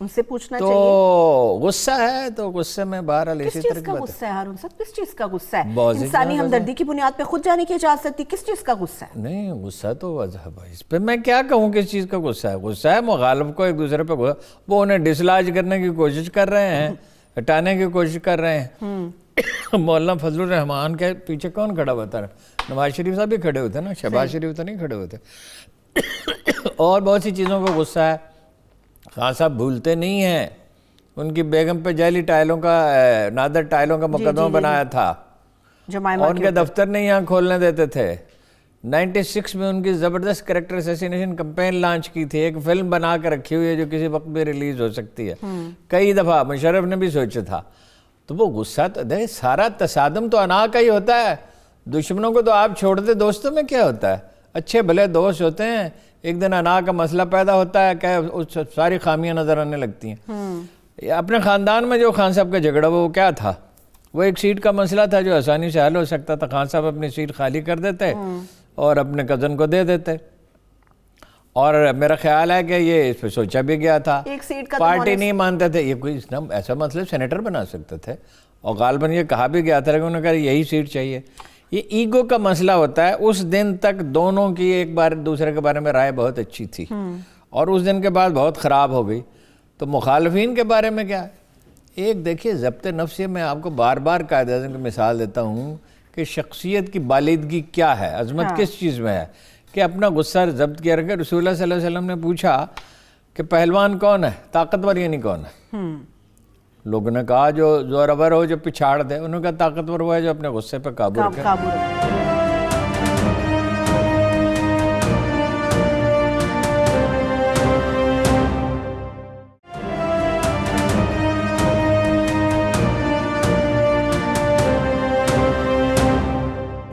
ان سے پوچھنا چاہیے. تو غصہ ہے تو غصے میں بہرحال اسی کس طرح چیز کی کا بات غصہ ہے ہارون صاحب؟ کس چیز کا غصہ ہے؟ بہت سی انسانی چیزوں کا ہمدردی کی بنیاد پہ خود جانے کی اجازت تھی. کس چیز کا غصہ ہے؟ نہیں غصہ تو مذہب ہے. اس پہ میں کیا کہوں کس چیز کا غصہ ہے؟ غصہ ہے مخالف کو ایک دوسرے پہ وہ انہیں ڈسلاج کرنے کی کوشش کر رہے ہیں, ہٹانے کی کوشش کر رہے ہیں. مولانا فضل الرحمان کے پیچھے کون کھڑا ہوا تھا؟ نواز شریف صاحب بھی کھڑے ہوتے نا, شہباز شریف تو نہیں کھڑے ہوتے. اور بہت سی چیزوں کا غصہ ہے. خان صاحب بھولتے نہیں ہیں ان کی بیگم پہ جعلی ٹائلوں کا, نادر ٹائلوں کا مقدمہ بنایا تھا, اور ان کے دفتر نہیں یہاں کھولنے دیتے تھے. 96 میں ان کی زبردست کریکٹر اسیسینیشن کمپین لانچ کی تھی, ایک فلم بنا کے رکھی ہوئی ہے جو کسی وقت بھی ریلیز ہو سکتی ہے. کئی دفعہ مشرف نے بھی سوچا تھا. تو وہ غصہ تو دیکھ, سارا تصادم تو انا کا ہی ہوتا ہے. دشمنوں کو تو آپ چھوڑ دے, دوستوں میں کیا ہوتا ہے؟ اچھے بھلے دوست ہوتے ہیں, ایک دن انا کا مسئلہ پیدا ہوتا ہے کہ ساری خامیاں نظر آنے لگتی ہیں. اپنے خاندان میں جو خان صاحب کا جھگڑا وہ کیا تھا؟ وہ ایک سیٹ کا مسئلہ تھا جو آسانی سے حل ہو سکتا تھا. خان صاحب اپنی سیٹ خالی کر دیتے اور اپنے کزن کو دے دیتے, اور میرا خیال ہے کہ یہ اس پہ سوچا بھی گیا تھا. ایک سیٹ کا پارٹی نہیں مانتے تھے, یہ کوئی ایسا مطلب سینیٹر بنا سکتے تھے, اور غالباً یہ کہا بھی گیا تھا کہ انہوں نے کہا یہی سیٹ چاہیے. یہ ایگو کا مسئلہ ہوتا ہے. اس دن تک دونوں کی ایک بار دوسرے کے بارے میں رائے بہت اچھی تھی, اور اس دن کے بعد بہت خراب ہو گئی. تو مخالفین کے بارے میں کیا ہے؟ ایک دیکھیے ضبط نفس, میں آپ کو بار بار قائد اعظم کی مثال دیتا ہوں کہ شخصیت کی بالیدگی کیا ہے, عظمت کس چیز میں ہے, کہ اپنا غصہ ضبط کیا رکھے. رسول اللہ صلی اللہ علیہ وسلم نے پوچھا کہ پہلوان کون ہے, طاقتور یعنی کون ہے؟ لوگوں نے کہا جو زورور ہو, جو پچھاڑ دے. انہوں نے کہا طاقتور ہوا ہے جو اپنے غصے پہ قابو رکھے.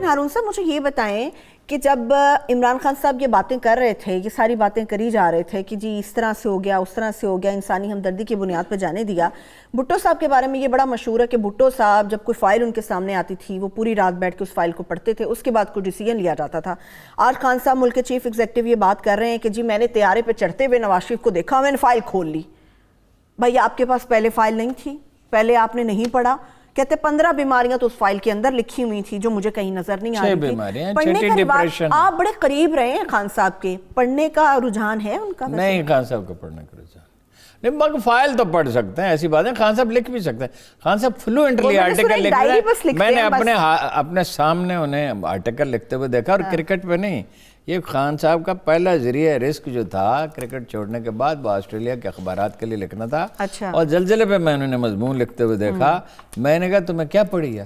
ہارون صاحب مجھے یہ بتائیں کہ جب عمران خان صاحب یہ باتیں کر رہے تھے, یہ ساری باتیں کری جا رہے تھے کہ جی اس طرح سے ہو گیا, اس طرح سے ہو گیا, انسانی ہمدردی کی بنیاد پہ جانے دیا. بھٹو صاحب کے بارے میں یہ بڑا مشہور ہے کہ بھٹو صاحب جب کوئی فائل ان کے سامنے آتی تھی وہ پوری رات بیٹھ کے اس فائل کو پڑھتے تھے, اس کے بعد کوئی ڈیسیجن لیا جاتا تھا. آج خان صاحب ملک کے چیف ایگزیکٹو یہ بات کر رہے ہیں کہ جی میں نے طیارے پہ چڑھتے ہوئے نواز شریف کو دیکھا, میں نے فائل کھول لی. بھائی آپ کے پاس پہلے فائل نہیں تھی, پہلے آپ نے نہیں پڑھا. کہتے 15 بیماریاں تو اس فائل کے اندر لکھی ہوئی تھی جو مجھے کہیں نظر نہیں آ رہی تھی. پڑھنے کا رواج, آپ بڑے قریب رہے ہیں خان صاحب کے, پڑھنے کا رجحان ہے ان کا؟ نہیں, خان صاحب کو پڑھنے کا رجحان نہیں, مگر فائل تو پڑھ سکتے ہیں, ایسی باتیں. خان صاحب لکھ بھی سکتے ہیں. خان صاحب فلوئنٹلی آرٹیکل لکھ رہے ہیں. میں نے اپنے سامنے انہیں آرٹیکل لکھتے ہوئے دیکھا, اور کرکٹ پہ نہیں. یہ خان صاحب کا پہلا ذریعہ رزق جو تھا کرکٹ چھوڑنے کے بعد وہ آسٹریلیا کے اخبارات کے لیے لکھنا تھا. اور زلزلے پہ میں انہوں نے مضمون لکھتے ہوئے دیکھا. میں نے کہا تمہیں کیا پڑھی ہے؟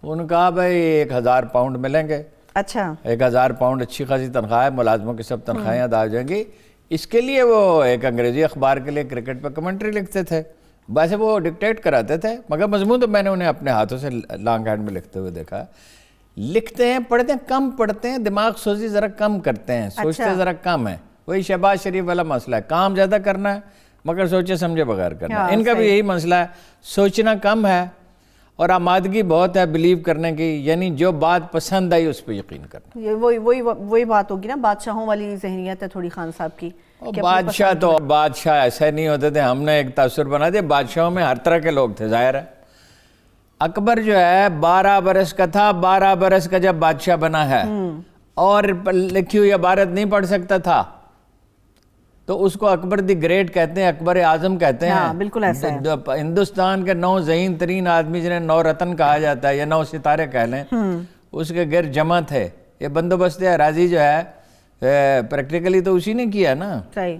انہوں نے کہا بھائی 1000 پاؤنڈ ملیں گے. اچھا, 1000 پاؤنڈ اچھی خاصی تنخواہ ہے, ملازموں کی سب تنخواہیں ادا ہو جائیں گی. اس کے لیے وہ ایک انگریزی اخبار کے لیے کرکٹ پہ کمنٹری لکھتے تھے. ویسے وہ ڈکٹیٹ کراتے تھے, مگر مضمون تو میں نے انہیں اپنے ہاتھوں سے لانگ ہینڈ میں لکھتے ہوئے دیکھا. لکھتے ہیں, پڑھتے ہیں, کم پڑھتے ہیں, دماغ سوزی ذرا کم کرتے ہیں, سوچتے ذرا کم ہے. وہی شہباز شریف والا مسئلہ ہے, کام زیادہ کرنا ہے مگر سوچے سمجھے بغیر کرنا ہے. ان کا بھی یہی مسئلہ ہے, سوچنا کم ہے اور آمادگی بہت ہے بلیو کرنے کی, یعنی جو بات پسند آئی اس پہ یقین کرنا. وہی بات ہوگی نا, بادشاہوں والی ذہنیت ہے تھوڑی خان صاحب کی. بادشاہ تو بادشاہ ایسے نہیں ہوتے تھے, ہم نے ایک تصور بنا دیا. بادشاہوں میں ہر طرح کے لوگ تھے, ظاہر ہے. اکبر جو ہے 12 برس کا تھا, 12 برس کا جب بادشاہ بنا ہے, اور لکھی ہوئی عبارت نہیں پڑھ سکتا تھا, تو اس کو اکبر دی گریٹ کہتے ہیں, اکبر اعظم کہتے ہیں. بالکل ایسا ہے. ہندوستان کے 9 ذہین ترین آدمی جنہیں 9 رتن کہا جاتا ہے یا 9 ستارے کہہ لیں, اس کے گرد جمع تھے. یہ بندوبست اراضی جو ہے پریکٹیکلی تو اسی نے کیا نا. صحیح.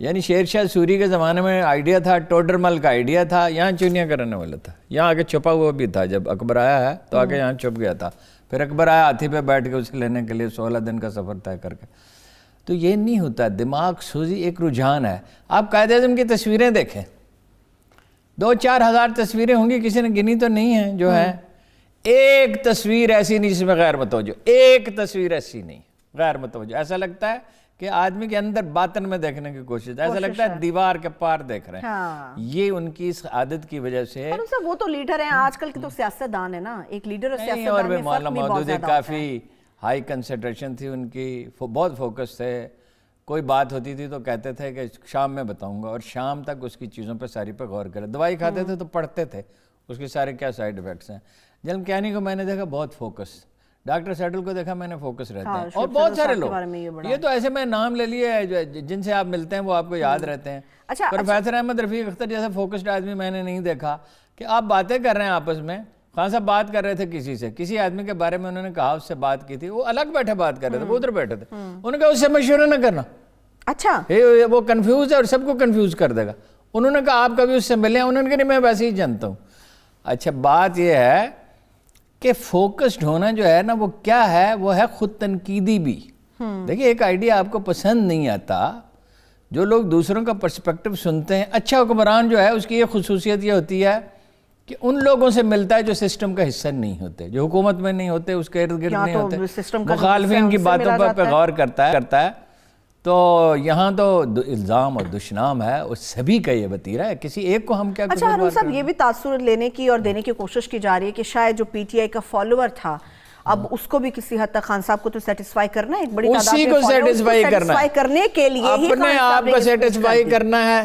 یعنی شیر شاہ سوری کے زمانے میں آئیڈیا تھا, ٹوڈرمل کا آئیڈیا تھا, یہاں چونیاں کرنے والا تھا, یہاں آگے چھپا ہوا بھی تھا. جب اکبر آیا ہے تو آگے یہاں چھپ گیا تھا. پھر اکبر آیا ہاتھی پہ بیٹھ کے اسے لینے کے لیے 16 دن کا سفر طے کر کے. تو یہ نہیں ہوتا, دماغ سوزی ایک رجحان ہے. آپ قائد اعظم کی تصویریں دیکھیں, 2-4 ہزار تصویریں ہوں گی, کسی نے گنی تو نہیں ہیں جو ہیں. ایک تصویر ایسی نہیں جس میں غیر متوجہ, ایک تصویر ایسی نہیں غیر متوجہ. ایسا لگتا ہے کہ آدمی کے اندر باطن میں دیکھنے کی کوشش, ایسا لگتا ہے دیوار کے پار دیکھ رہے ہیں. یہ ان کی اس عادت کی وجہ سے. وہ تو لیڈر ہیں, آج کل کے تو سیاستدان ہیں نا, ایک لیڈر اور سیاستدان اور میں فرق مولانا بھی بہت مودودی زیادہ ہوتا ہے. کافی ہائی کنسنٹریشن تھی ان کی, بہت فوکس تھے. کوئی بات ہوتی تھی تو کہتے تھے کہ شام میں بتاؤں گا، اور شام تک اس کی چیزوں پہ ساری پہ غور کرے. دوائی کھاتے تھے تو پڑھتے تھے اس کے سارے کیا سائیڈ ایفیکٹس ہیں. جلم کیانی کو میں نے دیکھا بہت فوکس، ڈاکٹر سیٹل کو دیکھا میں نے فوکس رہتے ہیں، اور بہت سارے لوگ. یہ تو ایسے میں نام لے لیے جن سے آپ ملتے ہیں وہ آپ کو یاد رہتے ہیں. پروفیسر احمد رفیق اختر جیسا فوکسڈ آدمی میں نے نہیں دیکھا کہ آپ باتیں کر رہے ہیں آپس میں. خان صاحب بات کر رہے تھے کسی سے، کسی آدمی کے بارے میں انہوں نے کہا، اس سے بات کی تھی، وہ الگ بیٹھے بات کر رہے تھے، وہ ادھر بیٹھے تھے. انہوں نے کہا اس سے مشورہ نہ کرنا، اچھا وہ کنفیوز ہے اور سب کو کنفیوز کر دے گا. انہوں نے کہا آپ کبھی اس سے ملے ہیں؟ انہوں نے کہا نہیں میں ویسے ہی جانتا ہوں. اچھا بات یہ ہے کہ فوکسڈ ہونا جو ہے نا وہ کیا ہے، وہ ہے خود تنقیدی بھی. دیکھیں ایک آئیڈیا آپ کو پسند نہیں آتا، جو لوگ دوسروں کا پرسپیکٹو سنتے ہیں. اچھا حکمران جو ہے اس کی یہ خصوصیت یہ ہوتی ہے کہ ان لوگوں سے ملتا ہے جو سسٹم کا حصہ نہیں ہوتے، جو حکومت میں نہیں ہوتے، اس کے ارد گرد نہیں ہوتے، مخالفین کی باتوں پہ غور کرتا ہے. تو یہاں تو الزام اور دشنام ہے، اس سبھی کا یہ وتیرہ ہے، کسی ایک کو ہم کیا. اچھا ہارون صاحب یہ بھی تاثر لینے کی اور دینے کی کوشش کی جا رہی ہے کہ شاید جو پی ٹی آئی کا فالوور تھا اب اس کو بھی کسی حد تک خان صاحب کو تو سیٹسفائی کرنا ہے، ایک بڑی تعداد اسی کو سیٹسفائی کرنے کے لیے اپنے آپ کو سیٹسفائی کرنا ہے.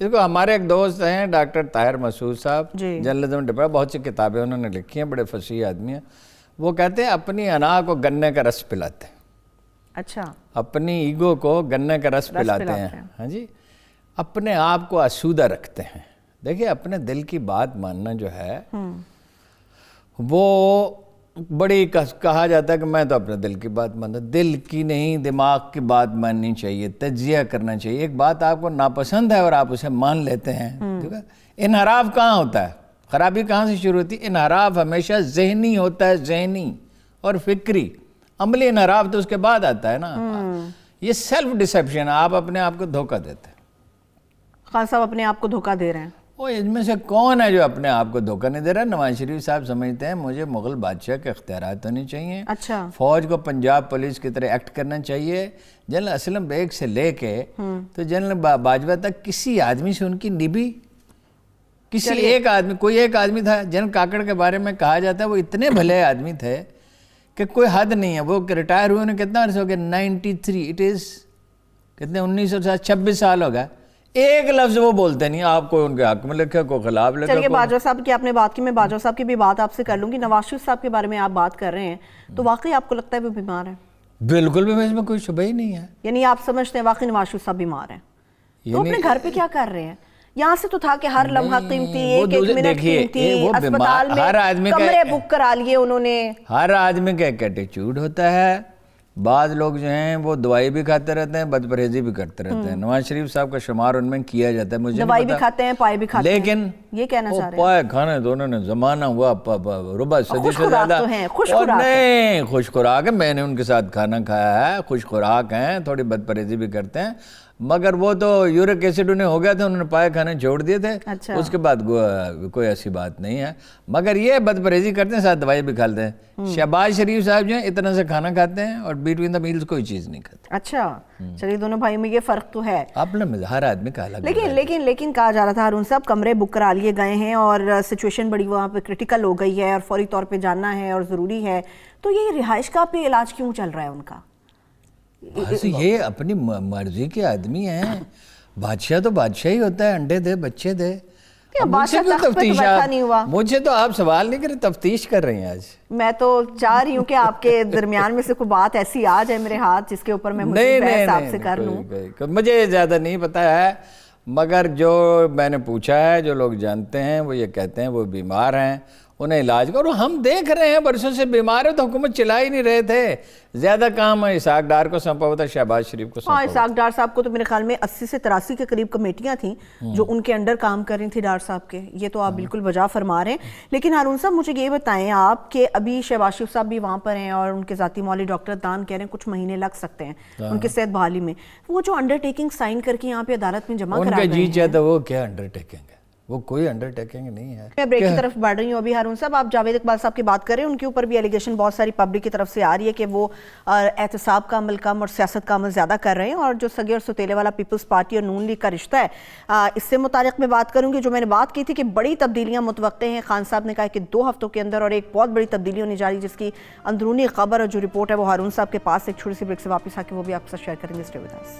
دیکھو ہمارے ایک دوست ہیں ڈاکٹر طاہر مسعود صاحب، جرنلزم ڈپارٹمنٹ، بہت سی کتابیں انہوں نے لکھی ہیں، بڑے فصیح آدمی ہیں. وہ کہتے ہیں اپنی انا کو گنے کا رس پلاتے ہیں. اچھا اپنی ایگو کو گنے کا رس پلاتے ہیں. ہاں جی، اپنے آپ کو آسودہ رکھتے ہیں. دیکھیں اپنے دل کی بات ماننا جو ہے وہ بڑی کہا جاتا ہے کہ میں تو اپنے دل کی بات مانتا، دل کی نہیں دماغ کی بات ماننی چاہیے، تجزیہ کرنا چاہیے. ایک بات آپ کو ناپسند ہے اور آپ اسے مان لیتے ہیں، ٹھیک ہے. انحراف کہاں ہوتا ہے، خرابی کہاں سے شروع ہوتی ہے؟ انحراف ہمیشہ ذہنی ہوتا ہے، ذہنی اور فکری. عملی انحراف تو اس کے بعد آتا ہے نا. یہ سیلف ڈسیپشن ہے، آپ اپنے آپ کو دھوکہ دیتے ہیں. خان صاحب اپنے آپ کو دھوکہ دے رہے ہیں. وہ ان میں سے کون ہے جو اپنے آپ کو دھوکہ نہیں دے رہا؟ نواز شریف صاحب سمجھتے ہیں مجھے مغل بادشاہ کے اختیارات ہونے چاہیے، اچھا فوج کو پنجاب پولیس کی طرح ایکٹ کرنا چاہیے. جنرل اسلم بیگ سے لے کے تو جنرل باجوہ تک کسی آدمی سے ان کی نبھی، کسی ایک آدمی، کوئی ایک آدمی تھا. جنرل کاکڑ کے بارے میں کہا جاتا ہے وہ اتنے بھلے آدمی تھے کہ کوئی حد نہیں ہے. وہ ریٹائر ہوئے انہیں کتنا عرصہ ہو گیا؟ 93، اٹ از کتنے 1926 سال ہو گئے. ایک لفظ وہ بولتے نہیں، آپ کو ان کے حق میں لکھے، کو خلاف لکھے. چلیے باجوہ صاحب کی آپ نے بات کی، میں باجوہ صاحب کی بھی بات آپ سے کر لوں گی. نواز شریف صاحب کے بارے میں آپ بات کر رہے ہیں تو واقعی آپ کو لگتا ہے وہ بیمار ہیں؟ بالکل بھی اس میں کوئی شبہ ہی نہیں ہے. یعنی آپ سمجھتے ہیں واقعی نواز شریف صاحب بیمار ہیں؟ تو اپنے گھر پہ کیا کر رہے ہیں؟ یہاں سے تو تھا کہ ہر لمحہ قیمتی، ایک ایک منٹ قیمتی، اسپتال میں کمرے بک کرا لیے انہوں نے. ہر آدمی کا ایک ایٹیچیوڈ ہوتا ہے. بعض لوگ جو ہیں وہ دوائی بھی کھاتے رہتے ہیں، بد پرہیزی بھی کرتے رہتے ہیں. نواز شریف صاحب کا شمار ان میں کیا جاتا ہے. مجھے دوائی بھی کھاتے ہیں، پائے بھی کھاتے ہیں، لیکن یہ کہنا چاہ رہے ہیں پائے کھانے دونوں نے زمانہ ہوا ربع صدی سے زیادہ. اور نہیں خوش خوراک ہے، میں نے ان کے ساتھ کھانا کھایا ہے، خوش خوراک ہیں، تھوڑی بد پرہیزی بھی کرتے ہیں. مگر وہ تو یورک ایسڈ انہیں ہو گیا تھا، انہوں نے پائے کھانے چھوڑ دیے تھے. اس کے بعد کوئی ایسی بات نہیں ہے. مگر یہ بد پرہیزی کرتے ہیں، ساتھ دوائی بھی کھاتے ہیں. شہباز شریف صاحب جو ہیں اتنا سے کھانا کھاتے ہیں اور بٹوین دا میلز کوئی چیز نہیں کھاتے. اچھا چلیے دونوں بھائی میں یہ فرق تو ہے. اپنے ہر آدمی کا الگ. لیکن کہا جا رہا تھا ہارون صاحب کمرے بک کرا لیے گئے ہیں اور سچویشن بڑی وہاں پہ کرٹیکل ہو گئی ہے اور فوری طور پہ جاننا ہے اور ضروری ہے. تو یہ رہائش گاہ پہ علاج کیوں چل رہا ہے ان کا؟ بس یہ اپنی مرضی کے آدمی ہیں. بادشاہ تو بادشاہ ہی ہوتا ہے، انڈے دے بچے دے. مجھے تو آپ سوال نہیں کریں، تفتیش کر رہی ہیں آج. میں تو چاہ رہی ہوں کہ آپ کے درمیان میں سے کوئی بات ایسی آ جائے میرے ہاتھ جس کے اوپر میں بحث آپ سے کر لوں. مجھے زیادہ نہیں پتا ہے، مگر جو میں نے پوچھا ہے، جو لوگ جانتے ہیں وہ یہ کہتے ہیں وہ بیمار ہیں، انہیں علاج کرو. ہم دیکھ رہے ہیں برسوں سے بیمار ہے تو حکومت چلا ہی نہیں رہے تھے. زیادہ کام اسحاق ڈار کو سونپا ہوا تھا، شہباز شریف کو سونپا ہوا تھا. اسحاق ڈار صاحب کو تو میرے خیال میں 80 سے 83 کے قریب کمیٹیاں تھیں جو ان کے انڈر کام کر رہی تھی ڈار صاحب کے. یہ تو آپ بالکل بجا فرما رہے ہیں. لیکن ہارون صاحب مجھے یہ بتائیں آپ کہ ابھی شہباز شریف صاحب بھی وہاں پر ہیں اور ان کے ذاتی مولی ڈاکٹر عدنان کہہ رہے ہیں کچھ مہینے لگ سکتے ہیں ان کی صحت بحالی میں. وہ جو انڈر ٹیکنگ سائن کر کے یہاں پہ عدالت میں جمع کرا ان کا جی چاہتا وہ کیا انڈر ٹیکنگ ہے؟ وہ کوئی انڈرٹیکنگ نہیں ہے. میں بریک کی طرف بڑھ رہی ہوں. ابھی ہارون صاحب آپ جاوید اقبال صاحب کی بات کر رہے ہیں, ان کے اوپر بھی ایلیگیشن بہت ساری پبلک کی طرف سے آ رہی ہے کہ وہ احتساب کا عمل کم اور سیاست کا عمل زیادہ کر رہے ہیں, اور جو سگے اور ستیلے والا پیپلز پارٹی اور نون لیگ کا رشتہ ہے اس سے متعلق میں بات کروں گی. جو میں نے بات کی تھی کہ بڑی تبدیلیاں متوقع ہیں, خان صاحب نے کہا کہ 2 ہفتوں کے اندر اور ایک بہت بڑی تبدیلی ہونے جا رہی ہے, جس کی اندرونی خبر اور جو رپورٹ ہے وہ ہارون صاحب کے پاس. ایک چھوٹی سی بریک سے واپس آ کے وہ بھی آپ کے ساتھ شیئر کریں گے. Stay with us.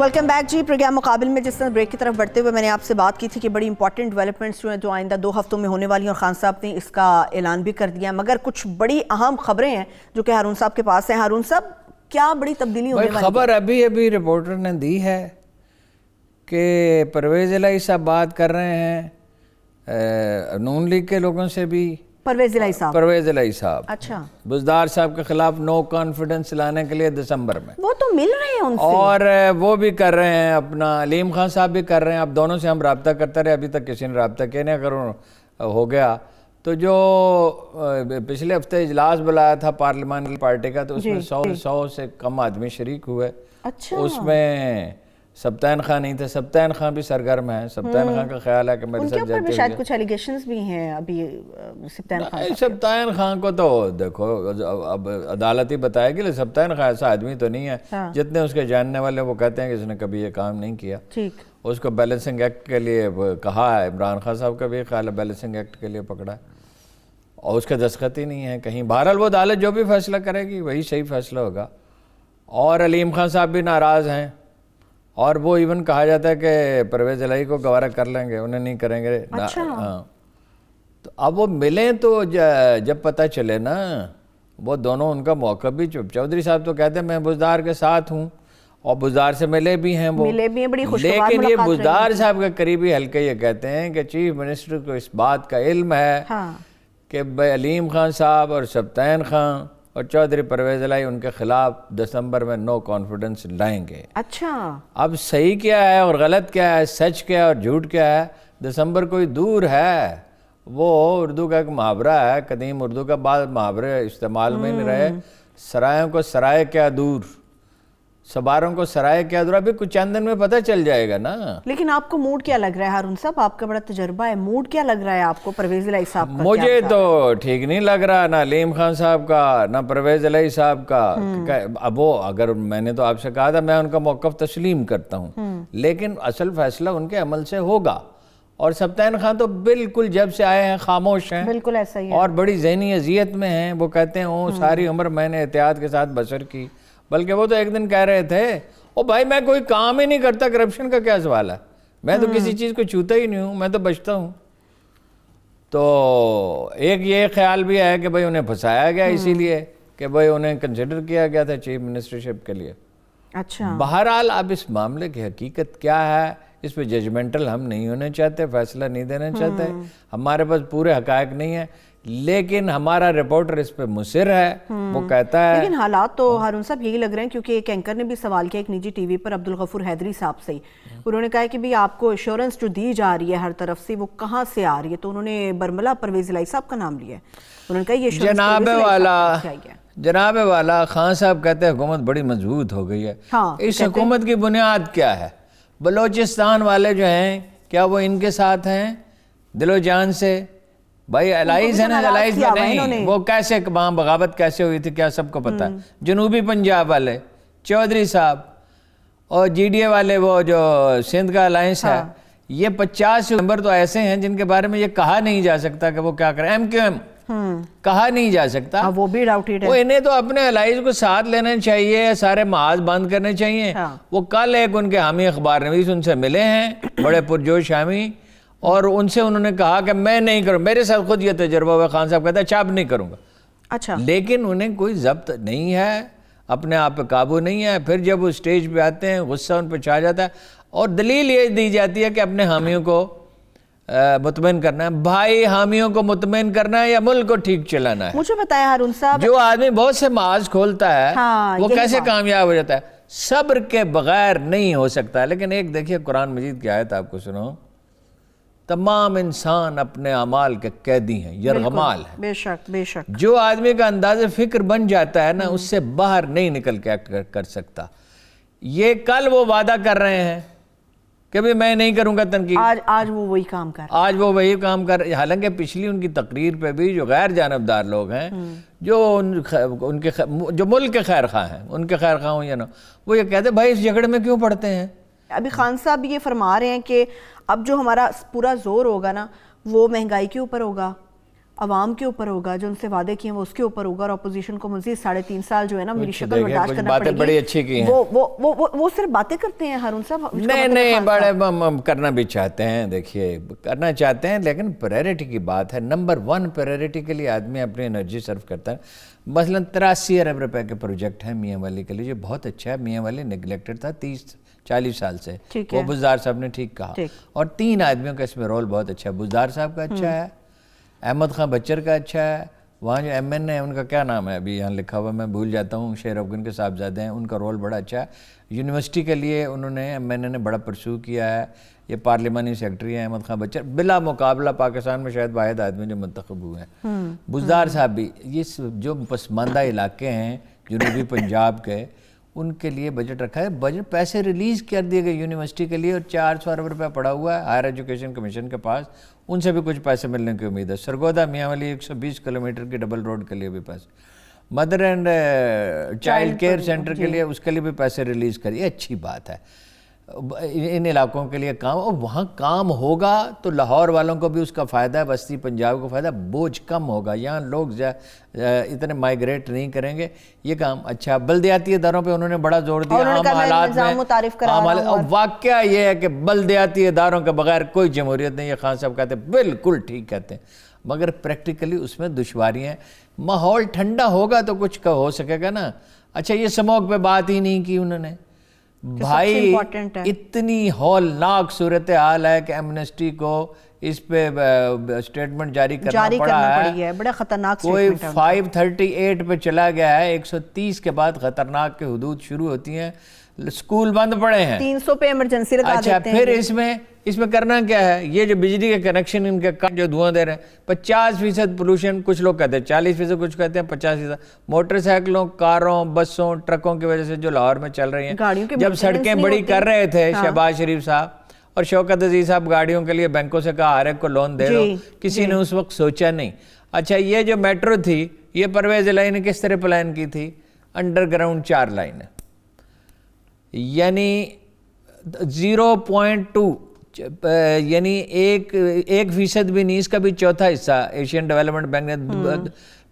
Welcome back جی. پروگرام مقابل میں جس طرح بریک کی طرف بڑھتے ہوئے میں نے آپ سے بات کی تھی کہ بڑی امپورٹنٹ ڈیولپمنٹس جو ہیں جو آئندہ 2 ہفتوں میں ہونے والی ہیں, اور خان صاحب نے اس کا اعلان بھی کر دیا, مگر کچھ بڑی اہم خبریں ہیں جو کہ ہارون صاحب کے پاس ہیں. ہارون صاحب, کیا بڑی تبدیلی ہونے والی ہے؟ خبر ابھی رپورٹر نے دی ہے کہ پرویز الہی صاحب بات کر رہے ہیں نون لیگ کے لوگوں سے بھی. پرویز الہی صاحب اچھا, بزدار صاحب کے خلاف نو کانفیڈنس لانے کے لیے دسمبر میں وہ تو مل رہے ہیں ان سے, اور وہ بھی کر رہے ہیں, اپنا علیم خان صاحب بھی کر رہے ہیں. اب دونوں سے ہم رابطہ کرتے رہے, ابھی تک کسی نے رابطہ کیا نہیں. اگر ہو گیا تو جو پچھلے ہفتے اجلاس بلایا تھا پارلیمانی پارٹی کا, تو اس میں 100 سے کم آدمی شریک ہوئے. اس میں سبطین خان نہیں تھے. سبطین خان بھی سرگرم ہیں. سبطین خان کا خیال ہے کہ میرے ساتھ جاتے ہیں. شاید کچھ ایلیگیشنز بھی ہیں ابھی سبطین خان کو. تو دیکھو اب عدالت ہی بتائے گی. سبطین خان ایسا آدمی تو نہیں ہے. جتنے اس کے جاننے والے وہ کہتے ہیں کہ اس نے کبھی یہ کام نہیں کیا. اس کو بیلنسنگ ایکٹ کے لیے کہا ہے. عمران خان صاحب کا بھی خیال ہے بیلنسنگ ایکٹ کے لیے پکڑا ہے, اور اس کے دستخط ہی نہیں ہے کہیں. بہرحال وہ عدالت جو بھی فیصلہ کرے گی وہی صحیح فیصلہ ہوگا. اور علیم خان صاحب بھی ناراض ہیں, اور وہ ایون کہا جاتا ہے کہ پرویز الہی کو گوارہ کر لیں گے, انہیں نہیں کریں گے. ہاں, تو اب وہ ملیں تو جب پتہ چلے نا. وہ دونوں, ان کا موقف بھی چودھری صاحب تو کہتے ہیں میں بزدار کے ساتھ ہوں, اور بزدار سے ملے بھی ہیں وہ, لیکن یہ بزدار صاحب کے قریبی حلقے یہ کہتے ہیں کہ چیف منسٹر کو اس بات کا علم ہے کہ علیم خان صاحب اور سبطین خان اور چودھری پرویز الہی ان کے خلاف دسمبر میں نو کانفیڈنس لائیں گے. اچھا, اب صحیح کیا ہے اور غلط کیا ہے, سچ کیا ہے اور جھوٹ کیا ہے, دسمبر کوئی دور ہے. وہ اردو کا ایک محاورہ ہے, قدیم اردو کا, بعض محاورے استعمال میں نہیں رہے. سرایوں کو سرائے کیا دور, سواروں کو سرائے کیا دور. ابھی کچھ چند دن میں پتہ چل جائے گا نا. لیکن آپ کو موڈ کیا لگ رہا ہے ہارون صاحب؟ آپ کا بڑا تجربہ ہے, موڈ کیا لگ رہا ہے آپ کو پرویز الہی صاحب کا؟ مجھے تو ٹھیک نہیں لگ رہا, نہ علیم خان صاحب کا نہ پرویز الہی صاحب کا. اب وہ, اگر میں نے تو آپ سے کہا تھا میں ان کا موقف تسلیم کرتا ہوں, لیکن اصل فیصلہ ان کے عمل سے ہوگا. اور سبطین خان تو بالکل جب سے آئے ہیں خاموش ہیں, بالکل ایسا ہی ہے, اور بڑی ذہنی اذیت میں ہیں. وہ کہتے ہیں ساری عمر میں نے احتیاط کے ساتھ بسر کی. بلکہ وہ تو ایک دن کہہ رہے تھے او بھائی میں کوئی کام ہی نہیں کرتا, کرپشن کا کیا سوال ہے, میں تو کسی چیز کو چھوتا ہی نہیں ہوں, میں تو بچتا ہوں. تو ایک یہ خیال بھی ہے کہ بھائی انہیں پھنسایا گیا اسی لیے کہ بھائی انہیں کنسیڈر کیا گیا تھا چیف منسٹرشپ کے لیے. اچھا, بہرحال اب اس معاملے کی حقیقت کیا ہے اس پہ ججمنٹل ہم نہیں ہونے چاہتے, فیصلہ نہیں دینا چاہتے. ہمارے پاس پورے حقائق نہیں ہیں, لیکن ہمارا رپورٹر اس پہ مصر ہے. وہ کہتا ہے, لیکن حالات تو ہارون صاحب یہی لگ رہے ہیں, کیونکہ ایک اینکر نے بھی سوال کیا ایک نجی ٹی وی پر عبدالغفور حیدری صاحب سے. انہوں نے کہا کہ بھی آپ کو ایشورنس جو دی جا رہی ہے ہر طرف سے وہ کہاں سے آ رہی ہے, تو انہوں نے برملا پرویز الہی صاحب کا نام لیا ہے. انہوں نے کہا یہ جناب والا خان صاحب کہتے ہیں حکومت بڑی مضبوط ہو گئی ہے. اس حکومت کی بنیاد کیا ہے؟ بلوچستان والے جو ہیں کیا وہ ان کے ساتھ ہیں دل و جان سے؟ بھائی الائز ہے نا, الائز میں نہیں. وہ کیسے وہاں بغاوت کیسے ہوئی تھی کیا سب کو پتہ ہے. جنوبی پنجاب والے چودھری صاحب اور جی ڈی اے والے وہ جو سندھ کا الائنس ہے, یہ 50 ممبر تو ایسے ہیں جن کے بارے میں یہ کہا نہیں جا سکتا کہ وہ کیا کریں. ایم کیو ایم کہا نہیں جا سکتا. وہ بھی ڈاؤٹیڈ ہے. وہ انہیں تو اپنے الائز کو ساتھ لینا چاہیے, سارے محاذ بند کرنے چاہیے. وہ کل ایک ان کے حامی اخبار نویس ان سے ملے ہیں, بڑے پرجوش حامی, اور ان سے انہوں نے کہا کہ میں نہیں کروں, میرے ساتھ خود یہ تجربہ ہوا. خان صاحب کہتا ہے چاپ نہیں کروں گا. اچھا, لیکن انہیں کوئی ضبط نہیں ہے, اپنے آپ پہ قابو نہیں ہے. پھر جب وہ اسٹیج پہ آتے ہیں غصہ ان پہ چھا جاتا ہے, اور دلیل یہ دی جاتی ہے کہ اپنے حامیوں کو مطمئن کرنا ہے, بھائی حامیوں کو مطمئن کرنا ہے یا ملک کو ٹھیک چلانا ہے. مجھے بتائیں ہارون صاحب, جو آدمی بہت سے محاذ کھولتا ہے ہاں وہ یہی کیسے بات. کامیاب ہو جاتا ہے؟ صبر کے بغیر نہیں ہو سکتا. لیکن ایک دیکھیے قرآن مجید کی آیت آپ کو سنو, تمام انسان اپنے اعمال کے قیدی ہیں, یرغمال ہیں. بے شک بے شک. جو آدمی کا انداز فکر بن جاتا ہے نا, اس سے باہر نہیں نکل کے کر سکتا. یہ کل وہ وعدہ کر رہے ہیں کہ بھی میں نہیں کروں گا تنقید, آج وہ وہی کام کر رہے ہیں. آج وہ وہی کام کر رہے ہیں. حالانکہ پچھلی ان کی تقریر پہ بھی جو غیر جانبدار لوگ ہیں, جو ان کے جو ملک کے خیر خواہ ہیں, ان کے خیر خواہ ہوں یا نہ, وہ یہ کہتے ہیں بھائی اس جھگڑے میں کیوں پڑتے ہیں. ابھی خان صاحب یہ فرما رہے ہیں کہ اب جو ہمارا پورا زور ہوگا نا, وہ مہنگائی کے اوپر ہوگا, عوام کے اوپر ہوگا, جو ان سے وعدے کیے ہیں وہ اس کے اوپر ہوگا, اور اپوزیشن کو مزید 3.5 سال جو ہے نا میری شکل برداشت کرنا پڑے گی. باتیں بڑی اچھی کی ہیں. وہ صرف باتیں کرتے ہیں ہارون صاحب. نہیں بڑے کرنا بھی چاہتے ہیں. دیکھیے کرنا چاہتے ہیں لیکن پرائرٹی کی بات ہے. نمبر 1 پرائرٹی کے لیے آدمی اپنی انرجی صرف کرتا ہے. مثلا 83 ارب روپے کے پروجیکٹ ہے میاں والی کے لیے, جو بہت اچھا ہے. میاں والی نیگلیکٹڈ تھا 30-40 سال سے, وہ بزدار صاحب نے ٹھیک کہا. اور 3 آدمیوں کا اس میں رول بہت اچھا ہے. بزدار صاحب کا اچھا ہے, احمد خان بچر کا اچھا ہے, وہاں جو ایم این ہے ان کا کیا نام ہے ابھی یہاں لکھا ہوا میں بھول جاتا ہوں, شیر افغان کے صاحبزادے ہیں, ان کا رول بڑا اچھا ہے. یونیورسٹی کے لیے انہوں نے ایم این اے نے بڑا پرسو کیا ہے. یہ پارلیمانی سیکرٹری ہیں احمد خان بچر, بلا مقابلہ پاکستان میں شاید واحد آدمی جو منتخب ہوئے ہیں. بزدار صاحب بھی, یہ جو پسماندہ علاقے ہیں جنوبی پنجاب کے, ان کے لیے بجٹ رکھا ہے. بجٹ پیسے ریلیز کر دیے گئے یونیورسٹی کے لیے, اور 400 ارب روپے پڑا ہوا ہے ہائر ایجوکیشن کمیشن کے پاس, ان سے بھی کچھ پیسے ملنے کی امید ہے. سرگودا میاں والی 120 کلومیٹر کی ڈبل روڈ کے لیے بھی پیسے, mother and child care centre کے لیے اس کے لیے بھی پیسے ریلیز کریے. اچھی بات ہے ان علاقوں کے لیے کام, اور وہاں کام ہوگا تو لاہور والوں کو بھی اس کا فائدہ ہے, وسطی پنجاب کو فائدہ, بوجھ کم ہوگا, یہاں لوگ اتنے مائیگریٹ نہیں کریں گے. یہ کام اچھا. بلدیاتی اداروں پہ انہوں نے بڑا زور دیا عام حالات میں, اور واقعہ یہ ہے کہ بلدیاتی اداروں کے بغیر کوئی جمہوریت نہیں. یہ خان صاحب کہتے ہیں بالکل ٹھیک کہتے ہیں, مگر پریکٹیکلی اس میں دشواریاں ہیں. ماحول ٹھنڈا ہوگا تو کچھ ہو سکے گا نا. اچھا یہ سموگ پہ بات ہی نہیں کی انہوں نے. بھائی اتنی ہولناک صورتحال ہے کہ ایمنسٹی کو اس پہ اسٹیٹمنٹ جاری کرنا پڑا ہے. بڑا خطرناک کوئی 538 پہ چلا گیا ہے. 130 کے بعد خطرناک کے حدود شروع ہوتی ہیں. اسکول بند پڑے ہیں, 300 پہ ایمرجنسی لگا دیتے ہیں. اچھا پھر اس میں کرنا کیا ہے؟ یہ جو بجلی کے کنیکشن ان کے جو دھواں دے رہے ہیں, 50% پولوشن, کچھ لوگ کہتے ہیں 40%, کچھ کہتے ہیں 50%. موٹر سائیکلوں, کاروں, بسوں, ٹرکوں کی وجہ سے جو لاہور میں چل رہی ہیں. جب سڑکیں بڑی کر رہے تھے شہباز شریف صاحب اور شوکت عزیز صاحب, گاڑیوں کے لیے بینکوں سے کہا ہر ایک کو لون دے دو, کسی نے اس وقت سوچا نہیں. اچھا یہ جو میٹرو تھی, یہ پرویز الہی نے کس طرح پلان کی تھی؟ انڈر گراؤنڈ 4 لائنیں, یعنی 0.2 یعنی 1% بھی نہیں, اس کا بھی چوتھا حصہ ایشین ڈیولپمنٹ بینک نے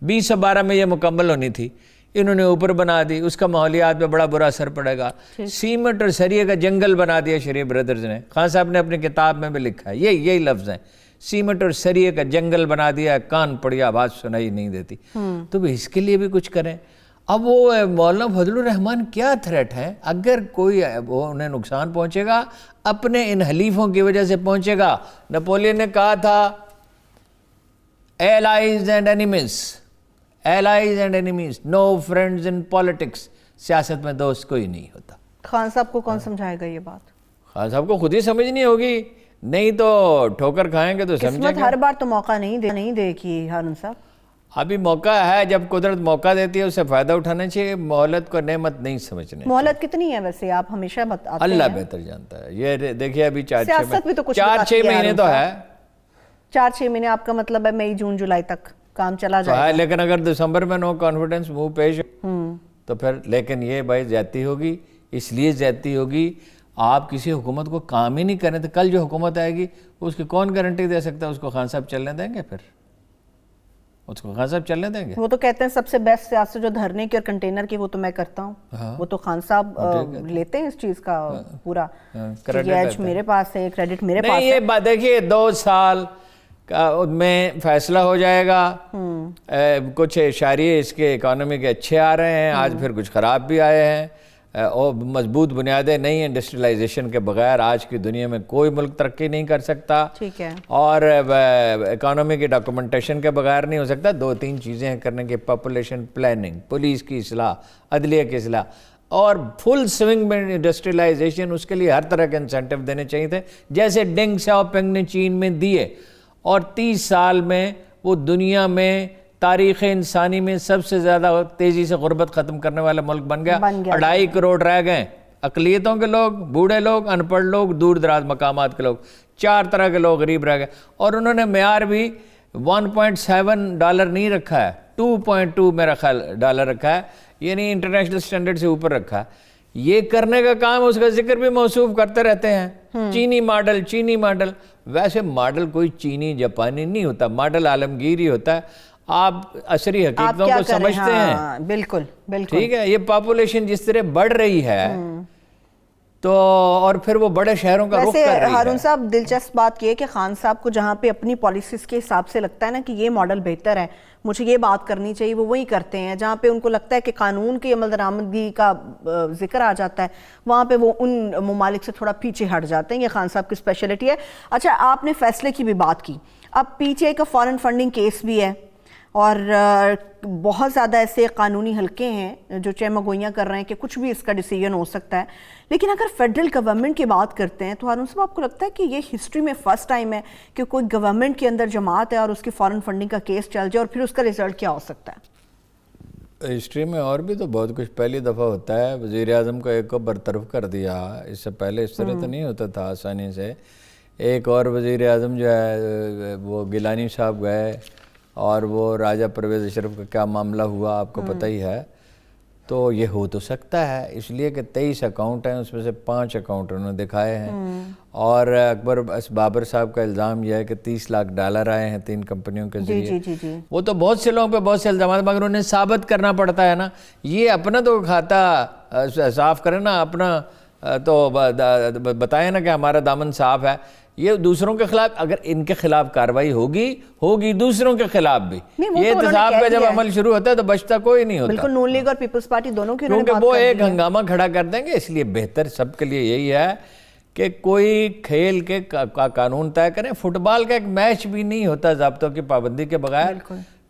2012 میں یہ مکمل ہونی تھی, انہوں نے اوپر بنا دی. اس کا ماحولیات پہ بڑا برا اثر پڑے گا. سیمنٹ اور سریے کا جنگل بنا دیا شریف بردرز نے. خان صاحب نے اپنی کتاب میں بھی لکھا ہے, یہی لفظ ہیں, سیمنٹ اور سریے کا جنگل بنا دیا, کان پڑی آواز سنائی نہیں دیتی. تو اس کے لیے بھی کچھ کریں. اب وہ مولانا فضل الرحمان کیا تھریٹ ہے؟ اگر کوئی انہیں نقصان پہنچے گا اپنے ان حلیفوں کی وجہ سے پہنچے گا. نپولین نے کہا تھا allies and enemies, no friends in politics. سیاست میں دوست کوئی نہیں ہوتا. خان صاحب کو کون سمجھائے گا یہ بات؟ خان صاحب کو خود ہی سمجھنی ہوگی, نہیں تو ٹھوکر کھائیں گے تو سمجھیں گے. قسمت ہر بار تو موقع نہیں دے گی ہارون صاحب. ابھی موقع ہے, جب قدرت موقع دیتی ہے اسے فائدہ اٹھانا چاہیے. مہلت کو نعمت نہیں سمجھنے. مہلت کتنی ہے ویسے آپ ہمیشہ بتاتے ہیں؟ اللہ بہتر جانتا ہے. یہ دیکھیے ابھی 4-6 مہینے تو ہے. 4-6 مہینے آپ کا مطلب ہے مئی جون جولائی تک کام چلا جائے گا. لیکن اگر دسمبر میں نو کانفیڈنس منہ پیش تو پھر, لیکن یہ بھائی زیادتی ہوگی. اس لیے زیادتی ہوگی, آپ کسی حکومت کو کام ہی نہیں کریں تو کل جو حکومت آئے گی اس کی کون گارنٹی دے سکتا ہے؟ اس کو خان صاحب چلنے دیں گے؟ پھر اس کو خان صاحب چلنے دیں گے؟ وہ تو کہتے ہیں سب سے بیسٹ سیاست جو دھرنے کی اور کنٹینر کی وہ تو میں کرتا ہوں. وہ تو خان صاحب لیتے ہیں اس چیز کا پورا کریڈٹ, میرے پاس ہے کریڈٹ, میرے پاس ہے. یہ دیکھیے 2 سال میں فیصلہ ہو جائے گا. کچھ اشاریے اس کے اکانومی کے اچھے آ رہے ہیں, آج پھر کچھ خراب بھی آئے ہیں. اور مضبوط بنیادیں نہیں ہیں انڈسٹریلائزیشن کے بغیر آج کی دنیا میں کوئی ملک ترقی نہیں کر سکتا. ٹھیک ہے. اور اکانومی کی ڈاکومنٹیشن کے بغیر نہیں ہو سکتا. 2-3 چیزیں ہیں کرنے کی: پاپولیشن پلاننگ، پولیس کی اصلاح، عدلیہ کی اصلاح، اور فل سوئنگ میں انڈسٹریلائزیشن. اس کے لیے ہر طرح کے انسینٹیو دینے چاہیے تھے جیسے ڈینگ شاؤپنگ نے چین میں دیے، اور 30 سال میں وہ دنیا میں تاریخ انسانی میں سب سے زیادہ تیزی سے غربت ختم کرنے والا ملک بن گیا. 2.5 کروڑ رہ گئے، اقلیتوں کے لوگ، بوڑھے لوگ، ان پڑھ لوگ، دور دراز مقامات کے لوگ، 4 طرح کے لوگ غریب رہ گئے. اور انہوں نے معیار بھی $1.7 نہیں رکھا ہے، 2.2 میرا خیال ڈالر رکھا ہے، یعنی انٹرنیشنل سٹینڈرڈ سے اوپر رکھا ہے. یہ کرنے کا کام، اس کا ذکر بھی موصوف کرتے رہتے ہیں، چینی ماڈل، چینی ماڈل. ویسے ماڈل کوئی چینی جاپانی نہیں ہوتا، ماڈل عالمگیر ہی ہوتا ہے. آپ عصری حقیقتوں کو سمجھتے ہیں. بالکل بالکل ٹھیک ہے. یہ پاپولیشن جس طرح بڑھ رہی ہے تو اور پھر وہ بڑے شہروں کا رخ کر رہی ہے. ویسے ہارون صاحب دلچسپ بات یہ ہے کہ خان صاحب کو جہاں پہ اپنی پالیسیز کے حساب سے لگتا ہے نا کہ یہ ماڈل بہتر ہے، مجھے یہ بات کرنی چاہیے، وہ وہی کرتے ہیں. جہاں پہ ان کو لگتا ہے کہ قانون کی عمل درآمدگی کا ذکر آ جاتا ہے، وہاں پہ وہ ان ممالک سے تھوڑا پیچھے ہٹ جاتے ہیں. یہ خان صاحب کی اسپیشلٹی ہے. اچھا، آپ نے فیصلے کی بھی بات کی. اب پی ٹی آئی کا فارن فنڈنگ کیس بھی ہے، اور بہت زیادہ ایسے قانونی حلقے ہیں جو چہمگوئیاں کر رہے ہیں کہ کچھ بھی اس کا ڈیسیجن ہو سکتا ہے. لیکن اگر فیڈرل گورنمنٹ کی بات کرتے ہیں تو ہارون صاحب آپ کو لگتا ہے کہ یہ ہسٹری میں فرسٹ ٹائم ہے کہ کوئی گورنمنٹ کے اندر جماعت ہے اور اس کی فارن فنڈنگ کا کیس چل جائے، اور پھر اس کا رزلٹ کیا ہو سکتا ہے؟ ہسٹری میں اور بھی تو بہت کچھ پہلی دفعہ ہوتا ہے. وزیر اعظم کو ایک کو برطرف کر دیا، اس سے پہلے اس طرح تو نہیں ہوتا تھا آسانی سے. ایک اور وزیر اعظم جو ہے وہ گیلانی صاحب گئے، اور وہ راجہ پرویز اشرف کا کیا معاملہ ہوا آپ کو پتہ ہی ہے. تو یہ ہو تو سکتا ہے، اس لیے کہ 23 اکاؤنٹ ہیں، اس میں سے 5 اکاؤنٹ انہوں نے دکھائے ہیں. اور اکبر بابر صاحب کا الزام یہ ہے کہ $30 لاکھ آئے ہیں 3 کمپنیوں کے ذریعے. وہ تو بہت سے لوگوں پہ بہت سے الزامات، مگر انہیں ثابت کرنا پڑتا ہے نا. یہ اپنا تو کھاتا صاف کرے نا، اپنا تو بتائیں نا کہ ہمارا دامن صاف ہے. یہ دوسروں کے خلاف، اگر ان کے خلاف کارروائی ہوگی دوسروں کے خلاف بھی. یہ احتساب کا جب عمل شروع ہوتا ہے تو بچتا کوئی نہیں ہوتا. بالکل، نون لیگ اور پیپلز پارٹی دونوں کی انہوں نے کیونکہ وہ ایک ہنگامہ کھڑا کر دیں گے. اس لیے بہتر سب کے لیے یہی ہے کہ کوئی کھیل کے قانون طے کریں. فٹ بال کا ایک میچ بھی نہیں ہوتا ضابطوں کی پابندی کے بغیر،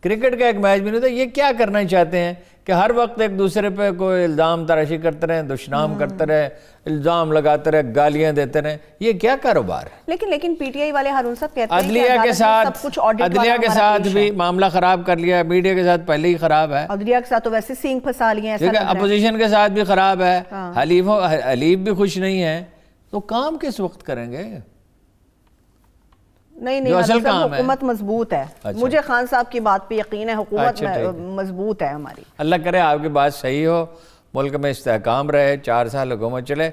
کرکٹ کا ایک میچ بھی نہیں ہوتا. یہ کیا کرنا چاہتے ہیں کہ ہر وقت ایک دوسرے پہ کوئی الزام تراشی کرتے رہیں، دشنام کرتے رہے، الزام لگاتے رہے، گالیاں دیتے رہے. یہ کیا کاروبار ہے؟ لیکن پی ٹی آئی والے ہارون صاحب کہتے ہیں عدلیہ کے ساتھ بھی معاملہ خراب کر لیا، میڈیا کے ساتھ پہلے ہی خراب ہے، عدلیہ کے ساتھ تو ویسے سینگ پھنسا لیے ہیں، اپوزیشن کے ساتھ بھی خراب ہے، حلیف بھی خوش نہیں ہے. تو کام کس وقت کریں گے؟ نہیں حکومت مضبوط ہے. مجھے خان صاحب کی بات پہ یقین ہے، حکومت مضبوط ہے ہماری. اللہ کرے آپ کی بات صحیح ہو، ملک میں استحکام رہے، 4 سال حکومت چلے.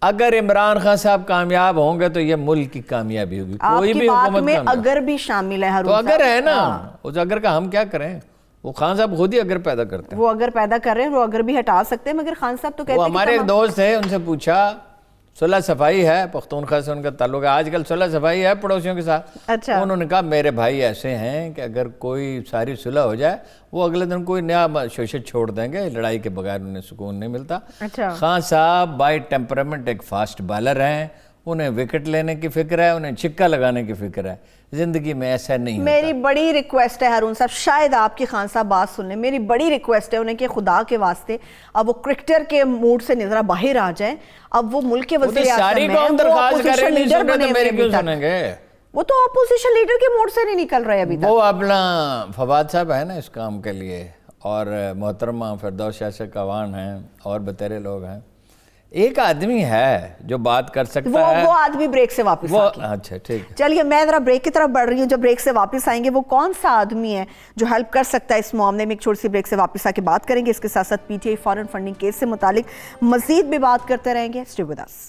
اگر عمران خان صاحب کامیاب ہوں گے تو یہ ملک کی کامیابی ہوگی. کوئی بھی حکومت میں اگر بھی شامل ہے تو اگر ہے نا، اس اگر کا ہم کیا کریں؟ وہ خان صاحب خود ہی اگر پیدا کرتے ہیں، وہ اگر پیدا کر رہے ہیں، وہ اگر بھی ہٹا سکتے ہیں. مگر خان صاحب تو کہتے ہیں، ہمارے ایک دوست ہے، ان سے پوچھا صلح صفائی ہے، پختونخوا سے ان کا تعلق ہے، آج کل صلح صفائی ہے پڑوسیوں کے ساتھ. اچھا. انہوں نے کہا میرے بھائی ایسے ہیں کہ اگر کوئی ساری صلح ہو جائے وہ اگلے دن کوئی نیا شوشت چھوڑ دیں گے، لڑائی کے بغیر انہیں سکون نہیں ملتا. خان صاحب بائی ٹیمپرامنٹ ایک فاسٹ بالر ہیں، انہیں وکٹ لینے کی فکر ہے، انہیں چھکا لگانے کی فکر ہے. زندگی میں ایسا نہیں ہوتا. میری بڑی ریکویسٹ ہے ہارون صاحب، شاید آپ کی خان صاحب بات سن لیں، میری بڑی ریکویسٹ ہے انہیں کہ خدا کے واسطے اب وہ کرکٹر کے موڈ سے ذرا باہر آ جائیں. اب وہ ملک کے وزیر اعظم ہیں، وہ اپوزیشن لیڈر بنے ہوئے، وہ تو اپوزیشن لیڈر کے موڈ سے نہیں نکل رہے ابھی تک. وہ اپنا فواد صاحب ہے نا اس کام کے لیے، اور محترمہ فردوس شاہ کاوان ہیں، اور بتیرے لوگ ہیں. ایک آدمی ہے جو بات کر سکتا ہے، وہ آدمی بریک سے واپس آ گیا. اچھا ٹھیک ہے، چلیے میں ذرا بریک کی طرف بڑھ رہی ہوں. جب بریک سے واپس آئیں گے وہ کون سا آدمی ہے جو ہیلپ کر سکتا ہے اس معاملے میں، ایک چھوٹی سی بریک سے واپس آ کے بات کریں گے. اس کے ساتھ ساتھ P T I foreign funding case سے متعلق مزید بھی بات کرتے رہیں گے. Stay with us.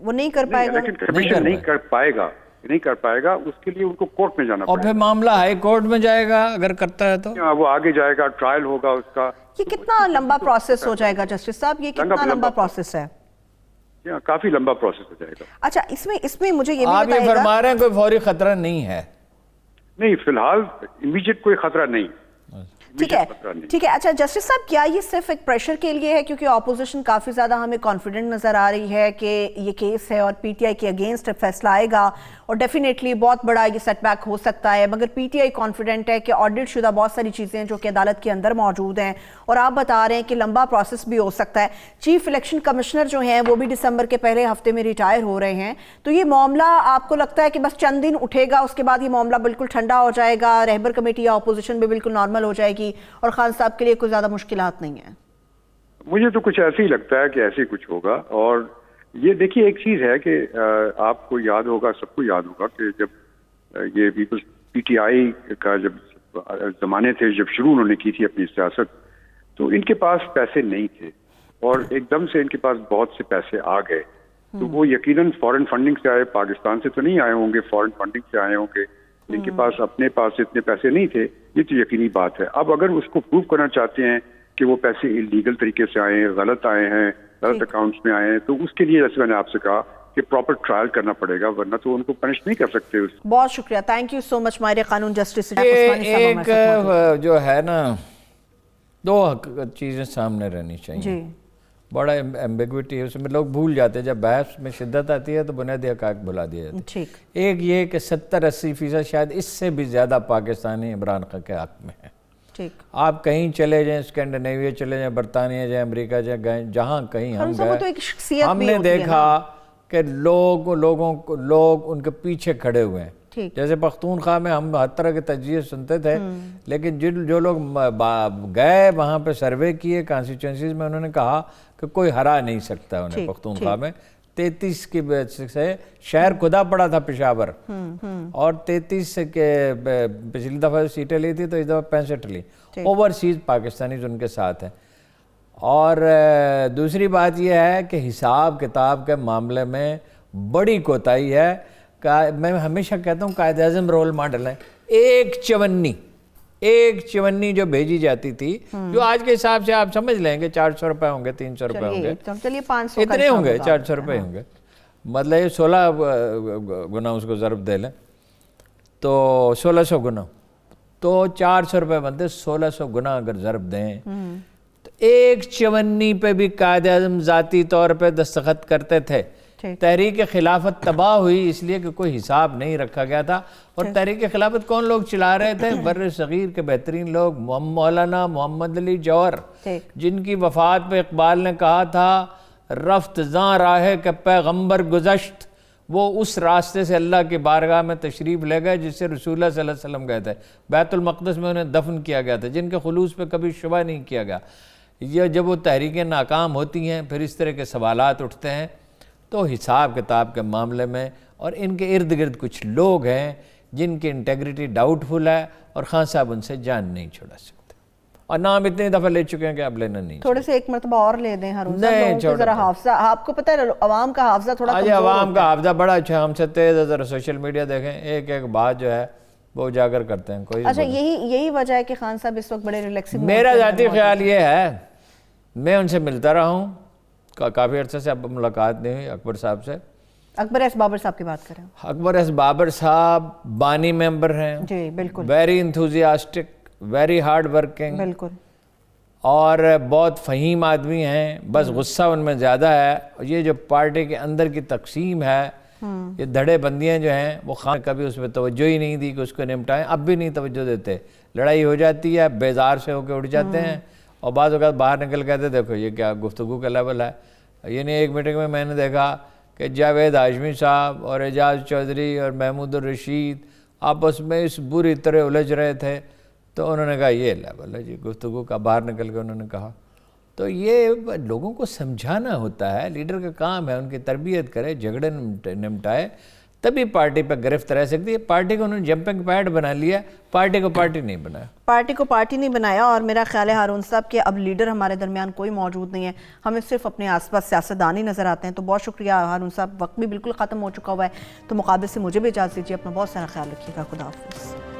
وہ نہیں کر پائے گا. الیکشن کمیشن نہیں کر پائے گا, اس کے لیے ان کو کورٹ میں جانا اور پڑے پھر معاملہ ہائی کورٹ میں جائے گا اگر کرتا ہے تو گا, وہ آگے جائے گا, ٹرائل ہوگا اس کا. یہ کتنا لمبا پروسیس ہو جائے گا جسٹس صاحب, یہ کتنا لمبا پروسیس ہے؟ کافی لمبا پروسیس ہو جائے گا. اچھا اس میں مجھے یہ بھی آپ یہ بتائیے گا. فرما رہے ہیں کوئی فوری خطرہ نہیں ہے؟ نہیں, فی الحال امیجیٹ کوئی خطرہ نہیں. ٹھیک ہے. اچھا جسٹس صاحب, کیا یہ صرف ایک پریشر کے لیے ہے کیونکہ اپوزیشن کافی زیادہ ہمیں کانفیڈنٹ نظر آ رہی ہے کہ یہ کیس ہے اور پی ٹی آئی کے اگینسٹ فیصلہ آئے گا اور ڈیفینیٹلی بہت بڑا یہ سیٹ بیک ہو سکتا ہے, مگر پی ٹی آئی کانفیڈنٹ ہے کہ آڈٹ شدہ بہت ساری چیزیں جو کہ عدالت کے اندر موجود ہیں, اور آپ بتا رہے ہیں کہ لمبا پروسیس بھی ہو سکتا ہے. چیف الیکشن کمشنر جو ہیں وہ بھی دسمبر کے پہلے ہفتے میں ریٹائر ہو رہے ہیں, تو یہ معاملہ آپ کو لگتا ہے کہ بس چند دن اٹھے گا, اس کے بعد یہ معاملہ بالکل ٹھنڈا ہو جائے گا, رہبر کمیٹی یا اپوزیشن بھی بالکل نارمل ہو جائے گی اور خان صاحب کے لیے کوئی زیادہ مشکلات نہیں ہیں؟ مجھے تو کچھ ایسے ہی لگتا ہے کہ ایسے ہی کچھ ہوگا. اور یہ دیکھیے ایک چیز ہے کہ آپ کو یاد ہوگا, سب کو یاد ہوگا کہ جب یہ پیپلز پی ٹی آئی کا جب زمانے تھے, جب شروع انہوں نے کی تھی اپنی سیاست, تو ان کے پاس پیسے نہیں تھے اور ایک دم سے ان کے پاس بہت سے پیسے آ گئے. تو وہ یقیناً فورن فنڈنگ سے آئے, پاکستان سے تو نہیں آئے ہوں گے, فورن فنڈنگ سے آئے ہوں گے. ان کے پاس اپنے پاس اتنے پیسے نہیں تھے, یہ تو یقینی بات ہے. اب اگر اس کو پروو کرنا چاہتے ہیں کہ وہ پیسے انلیگل طریقے سے آئے ہیں, غلط آئے ہیں, غلط اکاؤنٹس میں آئے ہیں, تو اس کے لیے جیسے میں نے آپ سے کہا کہ پراپر ٹرائل کرنا پڑے گا, ورنہ تو ان کو پنش نہیں کر سکتے. بہت شکریہ, تھینک یو سو مچ ماہر قانون جسٹس. ایک جو ہے نا, دو چیزیں سامنے رہنی چاہیے. جی, بڑا ایمبیگوٹی ہے اس میں, لوگ بھول جاتے ہیں جب بحث میں شدت آتی ہے تو بنیادی حقائق بھلا دیا جاتا ہے. ٹھیک. ایک یہ کہ 70-80% شاید اس سے بھی زیادہ پاکستانی عمران خان کے حق میں ہیں. ٹھیک. آپ کہیں چلے جائیں, اسکینڈینیویا چلے جائیں, برطانیہ جائیں, امریکہ جائیں, جہاں کہیں ہم گئے, ہم نے دیکھا کہ لوگ ان کے پیچھے کھڑے ہوئے ہیں. جیسے پختونخوا میں ہم ہر طرح کے تجزیے سنتے تھے, لیکن جو لوگ گئے وہاں پہ سروے کیے کانسٹیچوئنسیز میں, انہوں نے کہا کہ کوئی ہرا نہیں سکتا انہیں پختونخوا میں. 33 کی سے شہر خدا پڑا تھا پشاور, اور 33 کے پچھلی دفعہ سیٹیں لی تھی تو اس دفعہ 65 لی. اوورسیز پاکستانیز ان کے ساتھ ہیں. اور دوسری بات یہ ہے کہ حساب کتاب کے معاملے میں بڑی کوتاہی ہے. میں ہمیشہ کہتا ہوں قائد اعظم رول ماڈل ہے. ایک چونی جو بھیجی جاتی تھی, جو آج کے حساب سے آپ سمجھ لیں گے 400 روپے ہوں گے, 300 روپے ہوں گے, چلیے 500 اتنے ہوں گے, 400 روپے ہوں گے, مطلب یہ 16 گنا اس کو ضرب دے لیں تو 1600 گنا, تو 400 روپے بنتے, 1600 گنا اگر ضرب دیں تو ایک چونی پہ بھی قائد اعظم ذاتی طور پہ دستخط کرتے تھے. تحریک خلافت تباہ ہوئی اس لیے کہ کوئی حساب نہیں رکھا گیا تھا. اور تحریک خلافت کون لوگ چلا رہے تھے؟ بر صغیر کے بہترین لوگ, مولانا محمد علی جوہر, جن کی وفات پہ اقبال نے کہا تھا رفت زاں راہ کہ پیغمبر گزشت, وہ اس راستے سے اللہ کی بارگاہ میں تشریف لے گئے جس سے رسول اللہ صلی اللہ علیہ وسلم گئے تھے. بیت المقدس میں انہیں دفن کیا گیا تھا, جن کے خلوص پہ کبھی شبہ نہیں کیا گیا. یہ جب وہ تحریکیں ناکام ہوتی ہیں پھر اس طرح کے سوالات اٹھتے ہیں. تو حساب کتاب کے معاملے میں, اور ان کے ارد گرد کچھ لوگ ہیں جن کی انٹیگریٹی ڈاؤٹ فل ہے, اور خان صاحب ان سے جان نہیں چھڑا سکتے, اور نام اتنی دفعہ لے چکے ہیں کہ اب لینا نہیں. تھوڑے سے ایک مرتبہ اور لے دیں ہارون صاحب, ذرا حافظہ, آپ کو پتہ ہے عوام کا حافظہ تھوڑا کمزور ہوتا ہے. عوام کا حافظہ بڑا اچھا, ہم سے تیز ہے. ذرا سوشل میڈیا دیکھیں, ایک بات جو ہے وہ اجاگر کرتے ہیں کوئی. اچھا, یہی وجہ ہے کہ خان صاحب اس وقت بڑے ریلیکسنگ. میرا ذاتی خیال یہ ہے, میں ان سے ملتا رہا ہوں, کافی عرصے سے اب ملاقات نہیں ہوئی اکبر صاحب سے. اکبر ایس بابر صاحب کی بات کریں. اکبر ایس بابر صاحب بانی ممبر ہیں. جی بالکل. Very enthusiastic, very hard working, بالکل, اور بہت فہیم آدمی ہیں. بس غصہ ان میں زیادہ ہے. یہ جو پارٹی کے اندر کی تقسیم ہے, یہ دھڑے بندیاں جو ہیں, وہ خان کبھی اس پہ توجہ ہی نہیں دی کہ اس کو نمٹائیں. اب بھی نہیں توجہ دیتے. لڑائی ہو جاتی ہے, بیزار سے ہو کے اٹھ جاتے ہیں, اور بعض اوقات باہر نکل کہتے دیکھو یہ کیا گفتگو کا لیول ہے. یعنی ایک میٹنگ میں نے دیکھا کہ جاوید ہاشمی صاحب اور اعجاز چودھری اور محمود الرشید آپس میں اس بری طرح الجھ رہے تھے, تو انہوں نے کہا یہ لیول ہے جی گفتگو کا. باہر نکل کے انہوں نے کہا. تو یہ لوگوں کو سمجھانا ہوتا ہے, لیڈر کا کام ہے, ان کی تربیت کرے, جھگڑے نمٹائے, تبھی پارٹی پہ گرفت رہ سکتی ہے. پارٹی کو انہوں نے جمپنگ پیڈ بنا لیا, پارٹی کو پارٹی نہیں بنایا. پارٹی کو پارٹی نہیں بنایا, اور میرا خیال ہے ہارون صاحب کہ اب لیڈر ہمارے درمیان کوئی موجود نہیں ہے, ہمیں صرف اپنے آس پاس سیاستدان ہی نظر آتے ہیں. تو بہت شکریہ ہارون صاحب, وقت بھی بالکل ختم ہو چکا ہوا ہے, تو مقابل سے مجھے بھی اجازت دیجیے. اپنا بہت سارا خیال رکھیے گا. خدا حافظ.